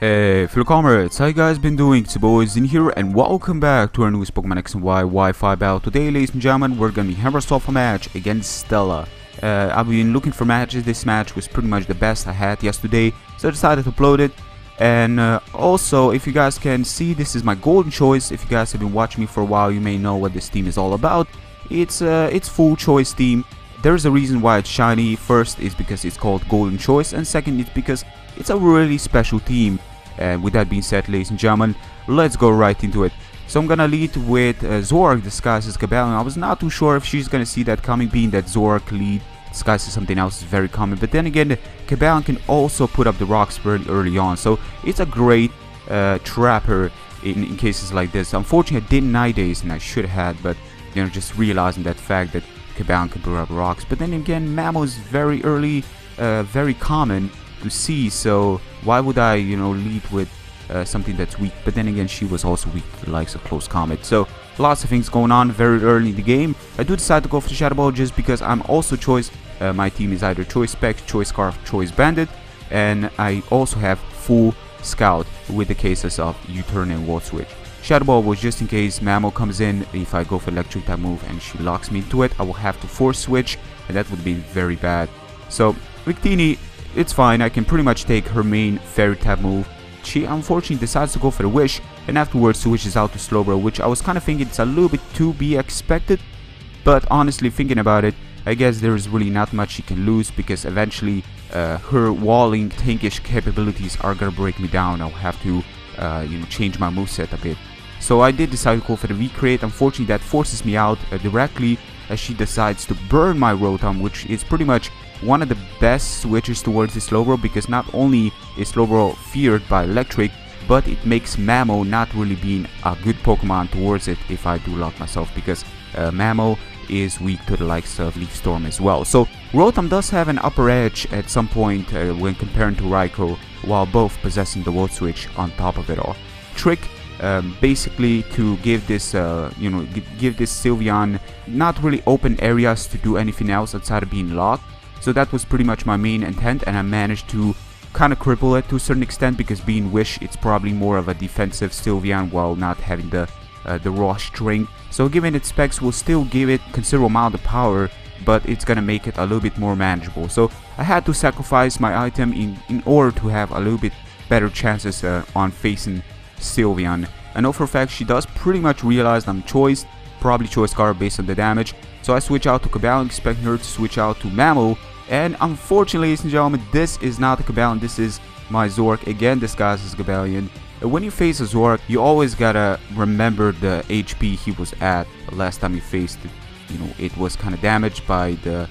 Hey fellow comrades, how you guys been doing? It's your boys in here and welcome back to our newest Pokemon X and Y Wi-Fi battle. Today, ladies and gentlemen, we're gonna be hammer off a match against Stella. I've been looking for matches. This match was pretty much the best I had yesterday, so I decided to upload it. And also, if you guys can see, this is my golden choice. If you guys have been watching me for a while, you may know what this team is all about. It's full choice team. There's a reason why it's shiny. First is because it's called golden choice, and second it's because it's a really special team. And with that being said, ladies and gentlemen, let's go right into it. So I'm gonna lead with Zoroark disguised as Cabalion. I was not too sure if she's gonna see that coming, being that Zoroark lead disguised as something else is very common. But then again, Cabalion can also put up the rocks very early on, so it's a great trapper in cases like this. Unfortunately, I did 9 days and I should have, but you know, just realizing that fact that Cabalion can put up rocks. But then again, Mammo is very early, very common to see, so why would I, you know, lead with something that's weak? But then again, she was also weak to the likes of Close Combat. So lots of things going on very early in the game. I do decide to go for the Shadow Ball just because I'm also choice. My team is either Choice Specs, Choice Scarf, Choice Bandit, and I also have full Scout with the cases of U-turn and Volt Switch. Shadow Ball was just in case Mammo comes in. If I go for Electric type move and she locks me into it, I will have to force switch, and that would be very bad. So Victini, it's fine. I can pretty much take her main Fairy type move. She unfortunately decides to go for the Wish, and afterwards switches out to Slowbro, which I was kind of thinking it's a little bit to be expected. But honestly, thinking about it, I guess there is really not much she can lose, because eventually her walling tankish capabilities are gonna break me down. I'll have to you know, change my moveset a bit. So I did decide to go for the V-Create. Unfortunately, that forces me out directly as she decides to burn my Rotom, which is pretty much one of the best switches towards the Slowbro, because not only is Slowbro feared by Electric, but it makes Mammo not really being a good Pokemon towards it if I do lock myself, because Mammo is weak to the likes of Leaf Storm as well. So Rotom does have an upper edge at some point when comparing to Raikou, while both possessing the Volt Switch on top of it all. Trick, basically to give this you know, give this Sylveon not really open areas to do anything else outside of being locked. So that was pretty much my main intent, and I managed to kind of cripple it to a certain extent, because being Wish, it's probably more of a defensive Sylveon while not having the raw strength. So giving it specs will still give it considerable amount of power, but it's gonna make it a little bit more manageable. So I had to sacrifice my item in order to have a little bit better chances on facing Sylveon. I know for a fact she does pretty much realize I'm choiced, probably Choice Scarf based on the damage. So I switch out to Cabalion, expecting her to switch out to Mammo. And unfortunately, ladies and gentlemen, this is not a Cabalion, this is my Zoroark, again disguised as Cabalion. When you face a Zoroark, you always gotta remember the HP he was at last time you faced it. You know, it was kind of damaged by the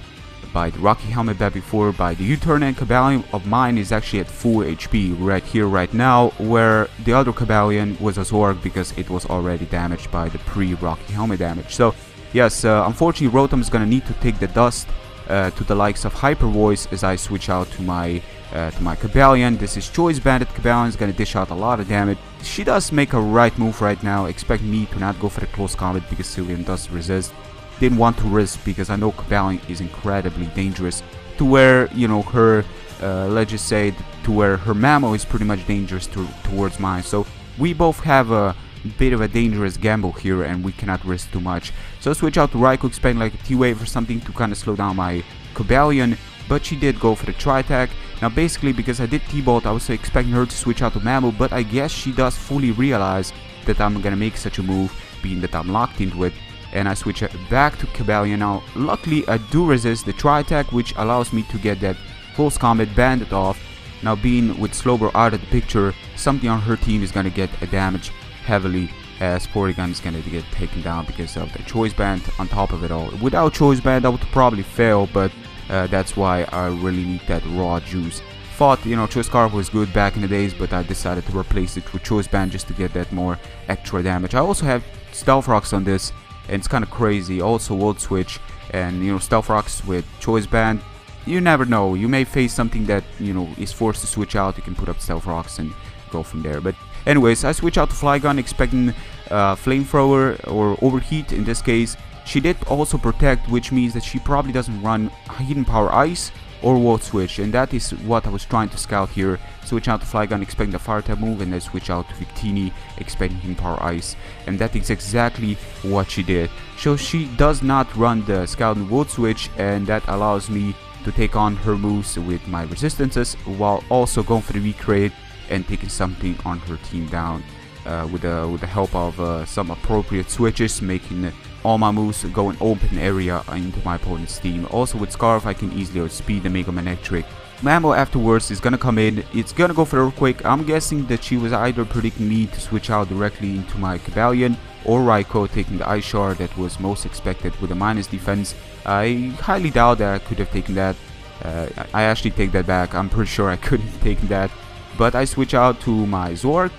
Rocky Helmet back before, by the U-turn, and Cabalion of mine is actually at full HP right here, right now, where the other Cabalion was a Zoroark because it was already damaged by the pre-Rocky Helmet damage. So yes, unfortunately Rotom is gonna need to take the dust to the likes of Hyper Voice as I switch out to my Cabalion. This is Choice Bandit. Cabalion is gonna dish out a lot of damage. She does make a right move right now. Expect me to not go for the Close Combat because Sylveon does resist. Didn't want to risk because I know Cabalion is incredibly dangerous, to where, you know, her let's just say to where her Mammo is pretty much dangerous towards mine. So we both have a bit of a dangerous gamble here, and we cannot risk too much. So I switch out to Raikou, expecting like a T-Wave or something to kind of slow down my Cabalion, but she did go for the Tri-Attack. Now basically, because I did T-Bolt, I was expecting her to switch out to Mammo, but I guess she does fully realize that I'm gonna make such a move, being that I'm locked into it, and I switch back to Cabalion. Now luckily I do resist the Tri-Attack, which allows me to get that Close Combat Bandit off. Now being with Slowbro out of the picture, something on her team is gonna get a damage heavily, as Porygon is gonna get taken down because of the Choice Band on top of it all. Without Choice Band I would probably fail, but that's why I really need that raw juice. Thought, you know, Choice Scarf was good back in the days, but I decided to replace it with Choice Band just to get that more extra damage. I also have Stealth Rocks on this, and it's kind of crazy. Also Volt Switch, and you know, Stealth Rocks with Choice Band, you never know, you may face something that, you know, is forced to switch out. You can put up Stealth Rocks and go from there. But anyways, I switch out to Flygon, expecting Flamethrower or Overheat in this case. She did also Protect, which means that she probably doesn't run Hidden Power Ice or wall switch, and that is what I was trying to scout here. Switch out to Flygon expecting the fire type move, and then switch out to Victini expecting him power ice, and that is exactly what she did. So she does not run the scout and wall switch, and that allows me to take on her moves with my resistances while also going for the recreate and taking something on her team down with the help of some appropriate switches, making all my moves go in open area into my opponent's team. Also with Scarf I can easily outspeed the Mega Man Electric. Mammo afterwards is gonna come in, it's gonna go for the Earthquake. I'm guessing that she was either predicting me to switch out directly into my Cavalion or Raikou taking the Ice Shard that was most expected with a minus defense. I highly doubt that I could have taken that. I actually take that back, I'm pretty sure I couldn't have taken that. But I switch out to my Zoroark,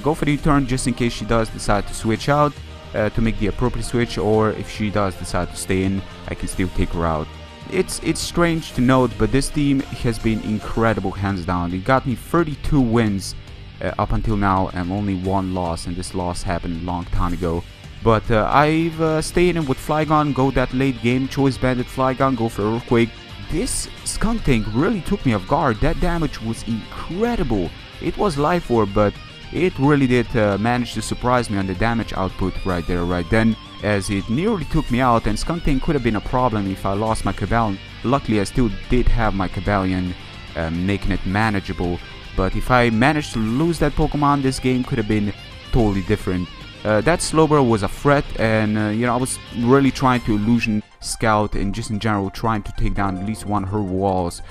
go for the U-turn just in case she does decide to switch out to make the appropriate switch, or if she does decide to stay in, I can still take her out. It's strange to note, but this team has been incredible hands down. It got me 32 wins up until now and only one loss, and this loss happened a long time ago. But I've stayed in with Flygon, go that late game, Choice Bandit Flygon, go for Earthquake. This Skunk Tank really took me off guard. That damage was incredible. It was Life Orb, but it really did manage to surprise me on the damage output right there, right then, as it nearly took me out, and Skunk Tank could have been a problem if I lost my Cavalion. Luckily I still did have my Cavalion, making it manageable, but if I managed to lose that Pokemon, this game could have been totally different. That Slowbro was a threat, and you know, I was really trying to illusion scout and just in general trying to take down at least one of her walls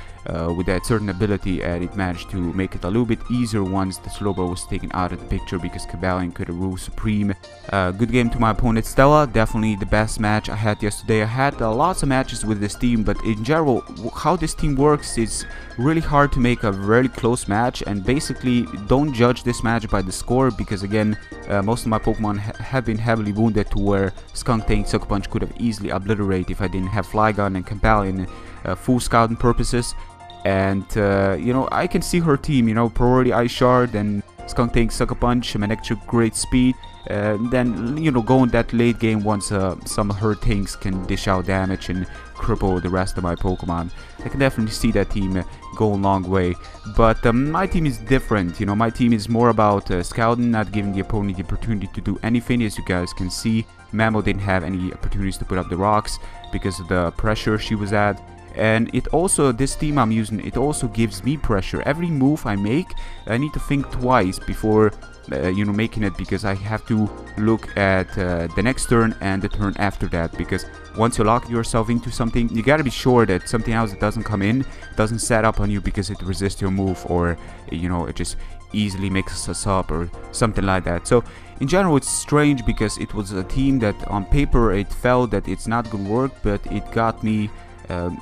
with that certain ability, and it managed to make it a little bit easier once the Slowbro was taken out of the picture because Cavalion could have ruled supreme. Good game to my opponent Stella, definitely the best match I had yesterday. I had lots of matches with this team, but in general how this team works is really hard to make a very close match, and basically don't judge this match by the score, because again most of my Pokemon have been heavily wounded to where Skunk Tank Sucker Punch could have easily obliterated if I didn't have Flygon and Cavalion full scouting purposes. And you know, I can see her team, you know, priority Ice Shard, then Skunk Tank Sucker Punch, Manectric great speed, then you know, going that late game once some of her things can dish out damage and cripple the rest of my Pokemon. I can definitely see that team go a long way, but my team is different. You know, my team is more about scouting, not giving the opponent the opportunity to do anything. As you guys can see, Mammo didn't have any opportunities to put up the rocks because of the pressure she was at. And it also, this team I'm using, it also gives me pressure. Every move I make, I need to think twice before you know, making it, because I have to look at the next turn and the turn after that, because once you lock yourself into something, you gotta be sure that something else that doesn't come in doesn't set up on you because it resists your move, or you know, it just easily mixes us up or something like that. So in general it's strange because it was a team that on paper it felt that it's not gonna work, but it got me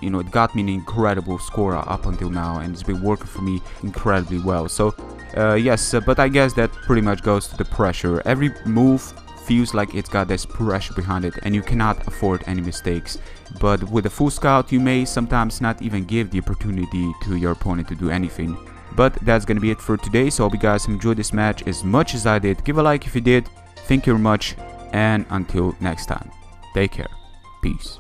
you know, it got me an incredible score up until now, and it's been working for me incredibly well. So yes, but I guess that pretty much goes to the pressure. Every move feels like it's got this pressure behind it, and you cannot afford any mistakes. But with a full scout, you may sometimes not even give the opportunity to your opponent to do anything. But that's gonna be it for today, so I hope you guys enjoyed this match as much as I did. Give a like if you did. Thank you very much, and until next time, take care. Peace.